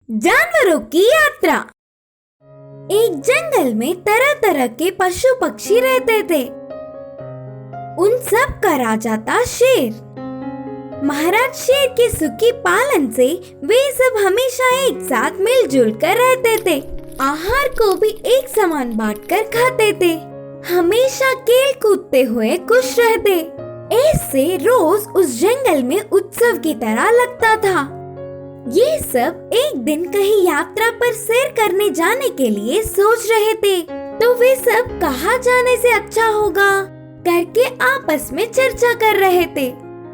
जानवरों की यात्रा। एक जंगल में तरह तरह के पशु पक्षी रहते थे। उन सब का राजा था शेर। महाराज शेर के सुखी पालन से वे सब हमेशा एक साथ मिलजुल कर रहते थे। आहार को भी एक समान बांटकर खाते थे। हमेशा खेल कूदते हुए खुश रहते। ऐसे रोज उस जंगल में उत्सव की तरह लगता था। ये सब एक दिन कहीं यात्रा पर सैर करने जाने के लिए सोच रहे थे, तो वे सब कहाँ जाने से अच्छा होगा करके आपस में चर्चा कर रहे थे।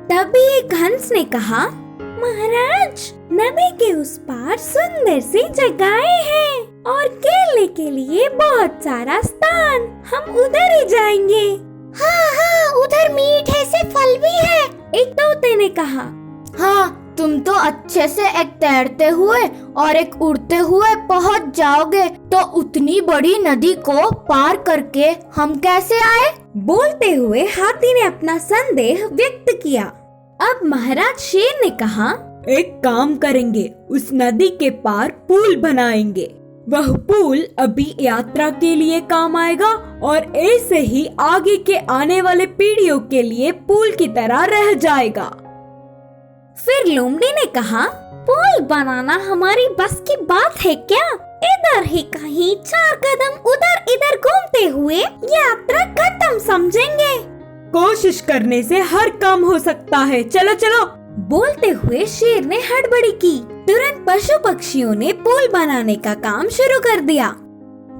तभी एक हंस ने कहा, महाराज, नदी के उस पार सुंदर सी जगहें हैं और खेलने के लिए बहुत सारा स्थान, हम उधर ही जाएंगे। हाँ, उधर मीठे से फल भी है, एक तोते ने कहा। हाँ, तुम तो अच्छे से एक तैरते हुए और एक उड़ते हुए पहुँच जाओगे, तो उतनी बड़ी नदी को पार करके हम कैसे आए? बोलते हुए हाथी ने अपना संदेह व्यक्त किया। अब महाराज शेर ने कहा, एक काम करेंगे, उस नदी के पार पुल बनाएंगे। वह पुल अभी यात्रा के लिए काम आएगा और ऐसे ही आगे के आने वाले पीढ़ियों के लिए पुल की तरह रह जाएगा। फिर लोमड़ी ने कहा, पुल बनाना हमारी बस की बात है क्या? इधर ही कहीं 4 कदम उधर इधर घूमते हुए यात्रा खत्म समझेंगे। कोशिश करने से हर काम हो सकता है, चलो चलो। बोलते हुए शेर ने हड़बड़ी की। तुरंत पशु पक्षियों ने पुल बनाने का काम शुरू कर दिया।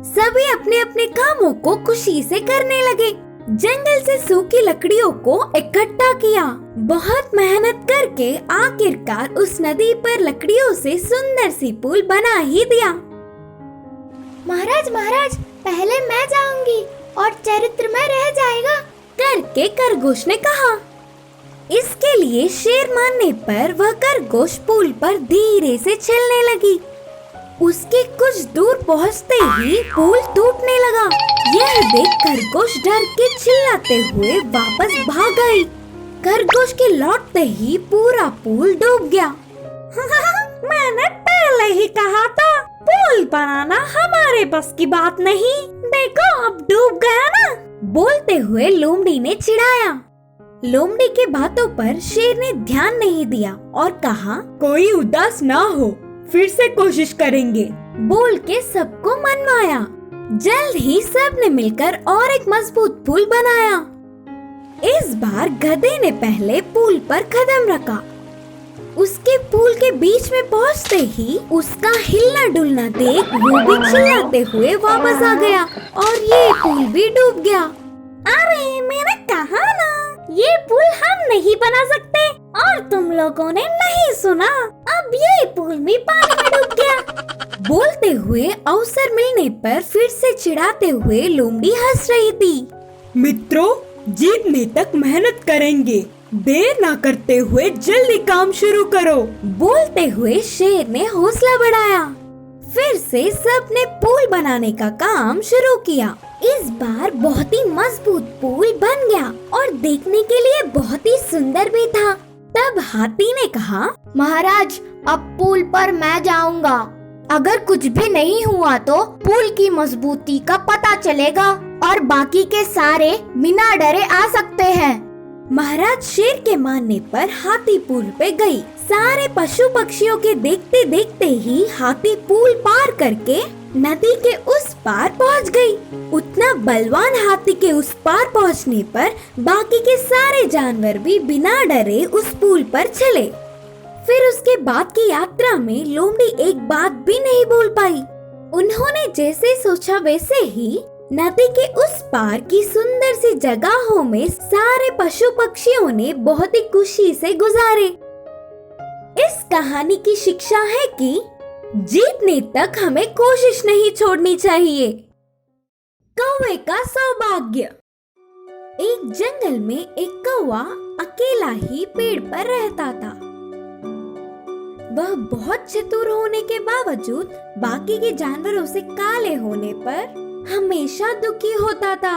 सभी अपने अपने कामों को खुशी से करने लगे। जंगल से सूखी लकड़ियों को इकट्ठा किया। बहुत मेहनत करके आखिरकार उस नदी पर लकड़ियों से सुंदर सी पुल बना ही दिया। महाराज, पहले मैं जाऊंगी और चरित्र में रह जाएगा, करके खरगोश ने कहा। इसके लिए शेर मानने पर वह खरगोश पुल पर धीरे से चलने लगी। उसके कुछ दूर पहुँचते ही पुल टूटने लगा। यह देख खरगोश डर के चिल्लाते हुए वापस भाग गई। खरगोश के लौटते ही पूरा पुल डूब गया। मैंने पहले ही कहा था, पुल बनाना हमारे बस की बात नहीं। देखो, अब डूब गया ना। बोलते हुए लोमड़ी ने चिढ़ाया। लोमड़ी के बातों पर शेर ने ध्यान नहीं दिया और कहा, कोई उदास ना हो, फिर से कोशिश करेंगे। बोल के सबको मनवाया। जल्द ही सब ने मिलकर और एक मजबूत पुल बनाया। इस बार गधे ने पहले पुल पर कदम रखा। उसके पुल के बीच में पहुंचते ही उसका हिलना डुलना देख वो भी चिल्लाते हुए वापस आ गया और ये पुल भी डूब गया। अरे, मैंने कहा ना, ये पुल हम नहीं बना सकते और तुम लोगों ने नहीं सुना। अब ये पुल भी पानी में डूब गया। बोलते हुए अवसर मिलने पर फिर से चिढ़ाते हुए लोमड़ी हंस रही थी। मित्रों, जीतने तक मेहनत करेंगे, देर ना करते हुए जल्दी काम शुरू करो। बोलते हुए शेर ने हौसला बढ़ाया। फिर से सबने पुल बनाने का काम शुरू किया। इस बार बहुत ही मजबूत पुल बन गया और देखने के लिए बहुत ही सुंदर भी था। तब हाथी ने कहा, महाराज, अब पुल पर मैं जाऊंगा। अगर कुछ भी नहीं हुआ तो पुल की मजबूती का पता चलेगा और बाकी के सारे बिना डरे आ सकते हैं। महाराज शेर के मानने पर हाथी पुल पे गई। सारे पशु पक्षियों के देखते देखते ही हाथी पुल पार करके नदी के उस पार पहुंच गई। उतना बलवान हाथी के उस पार पहुंचने पर बाकी के सारे जानवर भी बिना डरे उस पुल पर चले। फिर उसके बाद की यात्रा में लोमड़ी एक बात भी नहीं बोल पाई। उन्होंने जैसे सोचा वैसे ही नदी के उस पार की सुंदर सी जगहों में सारे पशु पक्षियों ने बहुत ही खुशी से गुजारे। इस कहानी की शिक्षा है कि जीतने तक हमें कोशिश नहीं छोड़नी चाहिए। कौवे का सौभाग्य। एक जंगल में एक कौवा अकेला ही पेड़ पर रहता था। वह बहुत चतुर होने के बावजूद बाकी के जानवरों से काले होने पर हमेशा दुखी होता था।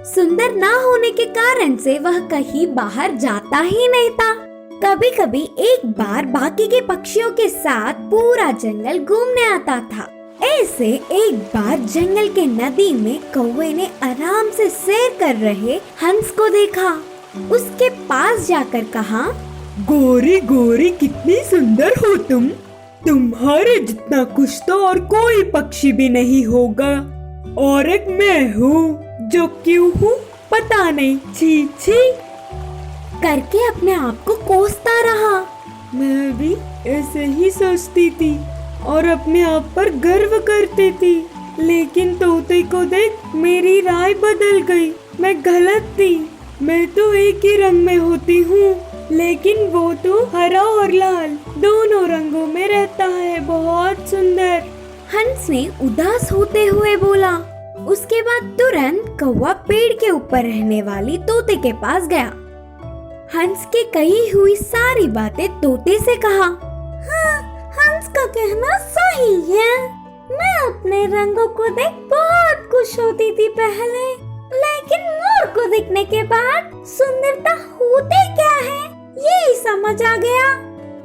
सुंदर ना होने के कारण से वह कहीं बाहर जाता ही नहीं था। कभी कभी एक बार बाकी के पक्षियों के साथ पूरा जंगल घूमने आता था। ऐसे एक बार जंगल के नदी में कौवे ने आराम से सैर कर रहे हंस को देखा। उसके पास जाकर कहा, गोरी गोरी कितनी सुंदर हो तुम। तुम्हारे जितना कुछ तो और कोई पक्षी भी नहीं होगा। और एक मैं हूँ जो क्यों हूँ पता नहीं, छी छी करके अपने आप को कोसता रहा। मैं भी ऐसे ही सोचती थी और अपने आप पर गर्व करती थी, लेकिन तोते को देख मेरी राय बदल गई। मैं गलत थी। मैं तो एक ही रंग में होती हूँ, लेकिन वो तो हरा और लाल दोनों रंगों में रहता है। बहुत सुंदर। हंस ने उदास होते हुए बोला। उसके बाद तुरंत कौवा पेड़ के ऊपर रहने वाली तोते के पास गया। हंस के कही हुई सारी बातें तोते से कहा। हाँ, हंस का कहना सही है। मैं अपने रंगों को देख बहुत खुश होती थी पहले, लेकिन मोर को देखने के बाद सुंदरता होते क्या है यही समझ आ गया।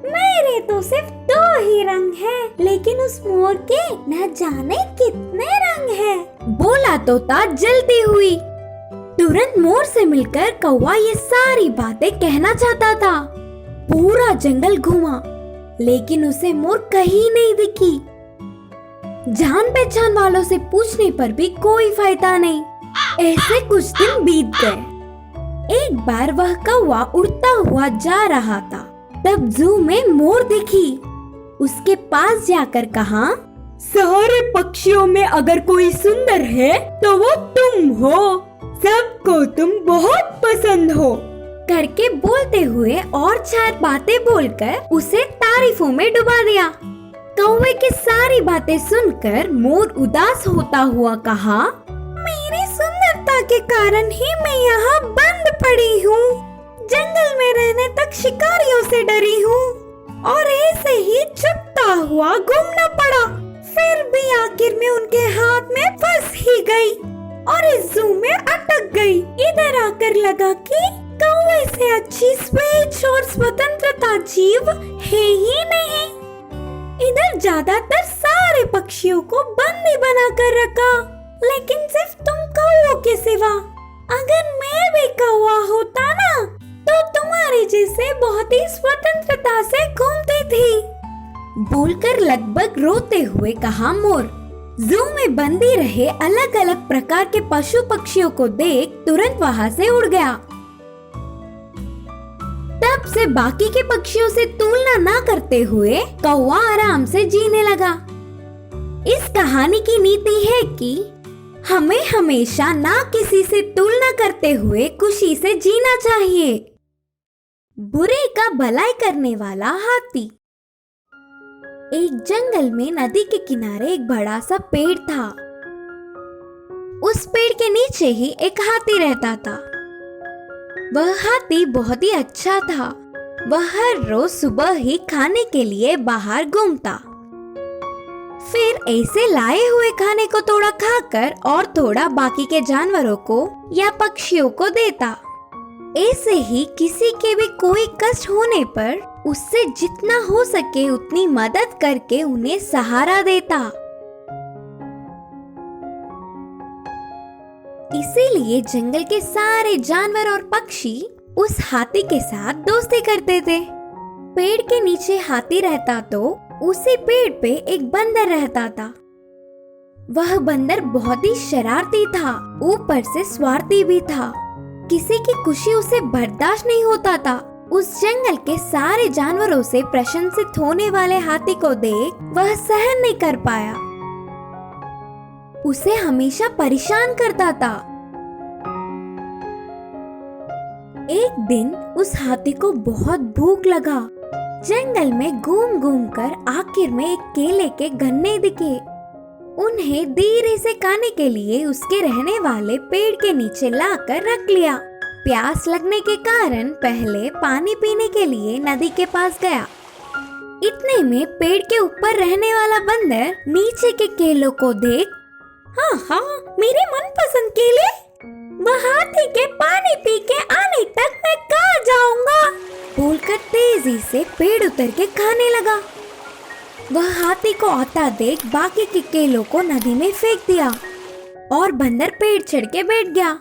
मेरे तो सिर्फ 2 ही रंग हैं, लेकिन उस मोर के न जाने कितने रंग हैं। बोला तोता जलती हुई। तुरंत मोर से मिलकर कौवा ये सारी बातें कहना चाहता था। पूरा जंगल घूमा, लेकिन उसे मोर कहीं नहीं दिखी। जान पहचान वालों से पूछने पर भी कोई फायदा नहीं। ऐसे कुछ दिन बीत गए। एक बार वह कौवा उड़ता हुआ जा रहा था, तब जू में मोर दिखी। उसके पास जाकर कहा, सारे पक्षियों में अगर कोई सुंदर है तो वो तुम हो। सबको तुम बहुत पसंद हो करके बोलते हुए और 4 बातें बोलकर उसे तारीफों में डुबा दिया। कौवे की सारी बातें सुनकर मोर उदास होता हुआ कहा, मेरी सुंदरता के कारण ही मैं यहाँ बंद पड़ी हूँ। जंगल में रहने तक शिकारियों से डरी हूँ और ऐसे ही छुपता हुआ घूमना पड़ा। फिर भी आखिर में उनके हाथ में फंस ही गई और इस जू में अटक गई। इधर आकर लगा कि कौवे से अच्छी स्वेच्छ और स्वतंत्रता जीव है ही नहीं। इधर ज्यादातर सारे पक्षियों को बंदी बना कर रखा, लेकिन सिर्फ तुम कौवों के सिवा। अगर मैं भी कौवा होता ना, तो तुम्हारे जैसे बहुत ही स्वतंत्रता से घूमती थी। बोलकर लगभग रोते हुए कहा मोर। जू में बंदी रहे अलग अलग प्रकार के पशु पक्षियों को देख तुरंत वहाँ से उड़ गया। तब से बाकी के पक्षियों से तुलना ना करते हुए कौवा आराम से जीने लगा। इस कहानी की नीति है कि हमें हमेशा ना किसी से तुलना करते हुए खुशी से जीना चाहिए। बुरे का भलाई करने वाला हाथी। एक जंगल में नदी के किनारे एक बड़ा सा पेड़ था। उस पेड़ के नीचे ही एक हाथी रहता था। वह हाथी बहुत ही अच्छा था। वह हर रोज सुबह ही खाने के लिए बाहर घूमता, फिर ऐसे लाए हुए खाने को थोड़ा खाकर और थोड़ा बाकी के जानवरों को या पक्षियों को देता। ऐसे ही किसी के भी कोई कष्ट होने पर उससे जितना हो सके उतनी मदद करके उन्हें सहारा देता। इसीलिए जंगल के सारे जानवर और पक्षी उस हाथी के साथ दोस्ती करते थे। पेड़ के नीचे हाथी रहता तो उसी पेड़ पे एक बंदर रहता था। वह बंदर बहुत ही शरारती था, ऊपर से स्वार्थी भी था। किसी की खुशी उसे बर्दाश्त नहीं होता था। उस जंगल के सारे जानवरों से प्रशंसित होने वाले हाथी को देख वह सहन नहीं कर पाया। उसे हमेशा परेशान करता था। एक दिन उस हाथी को बहुत भूख लगा। जंगल में घूम घूम कर आखिर में एक केले के गन्ने दिखे। उन्हें धीरे से खाने के लिए उसके रहने वाले पेड़ के नीचे लाकर रख लिया। प्यास लगने के कारण पहले पानी पीने के लिए नदी के पास गया। इतने में पेड़ के ऊपर रहने वाला बंदर नीचे के केलों को देख, हाँ हाँ, मेरे मनपसंद केले, वह हाथी के पानी पी के आने तक मैं कहाँ जाऊंगा, बोलकर तेजी से पेड़ उतर के खाने लगा। वह हाथी को आता देख बाकी के केलों को नदी में फेंक दिया और बंदर पेड़ चढ़ के बैठ गया,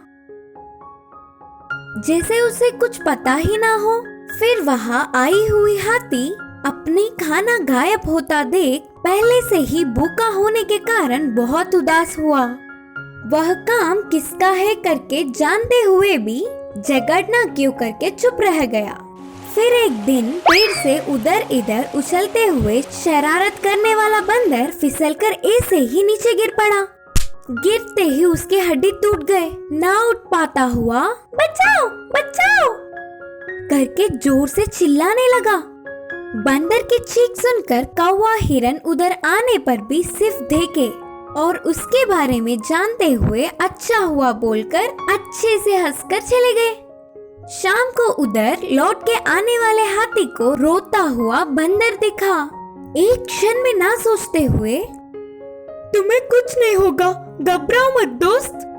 जैसे उसे कुछ पता ही ना हो। फिर वहाँ आई हुई हाथी अपनी खाना गायब होता देख पहले से ही भूखा होने के कारण बहुत उदास हुआ। वह काम किसका है करके जानते हुए भी झगड़ना क्यों करके चुप रह गया। फिर एक दिन पेड़ से उधर इधर उछलते हुए शरारत करने वाला बंदर फिसलकर ऐसे ही नीचे गिर पड़ा। गिरते ही उसके हड्डी टूट गए। ना उठ पाता हुआ बचाओ बचाओ करके जोर से चिल्लाने लगा। बंदर की चीख सुनकर कौवा हिरन उधर आने पर भी सिर्फ देखे और उसके बारे में जानते हुए अच्छा हुआ बोलकर अच्छे से हंसकर चले गए। शाम को उधर लौट के आने वाले हाथी को रोता हुआ बंदर दिखा। एक क्षण में ना सोचते हुए, तुम्हें कुछ नहीं होगा, घबराओ मत दोस्त,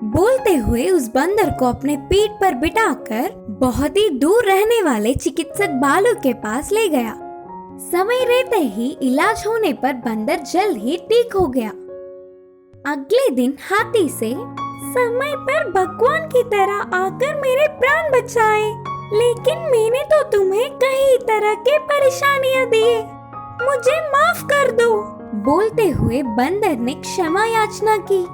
बोलते हुए उस बंदर को अपने पीठ पर बिठाकर बहुत ही दूर रहने वाले चिकित्सक बालू के पास ले गया। समय रहते ही इलाज होने पर बंदर जल्द ही ठीक हो गया। अगले दिन हाथी से, समय पर भगवान की तरह आकर मेरे प्राण बचाए, लेकिन मैंने तो तुम्हें कई तरह के परेशानियां दी, मुझे माफ कर दो, बोलते हुए बंदर ने क्षमा याचना की।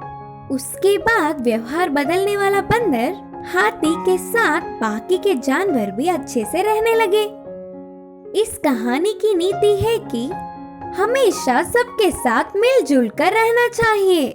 उसके बाद व्यवहार बदलने वाला बंदर हाथी के साथ बाकी के जानवर भी अच्छे से रहने लगे। इस कहानी की नीति है कि हमेशा सबके साथ मिलजुल कर रहना चाहिए।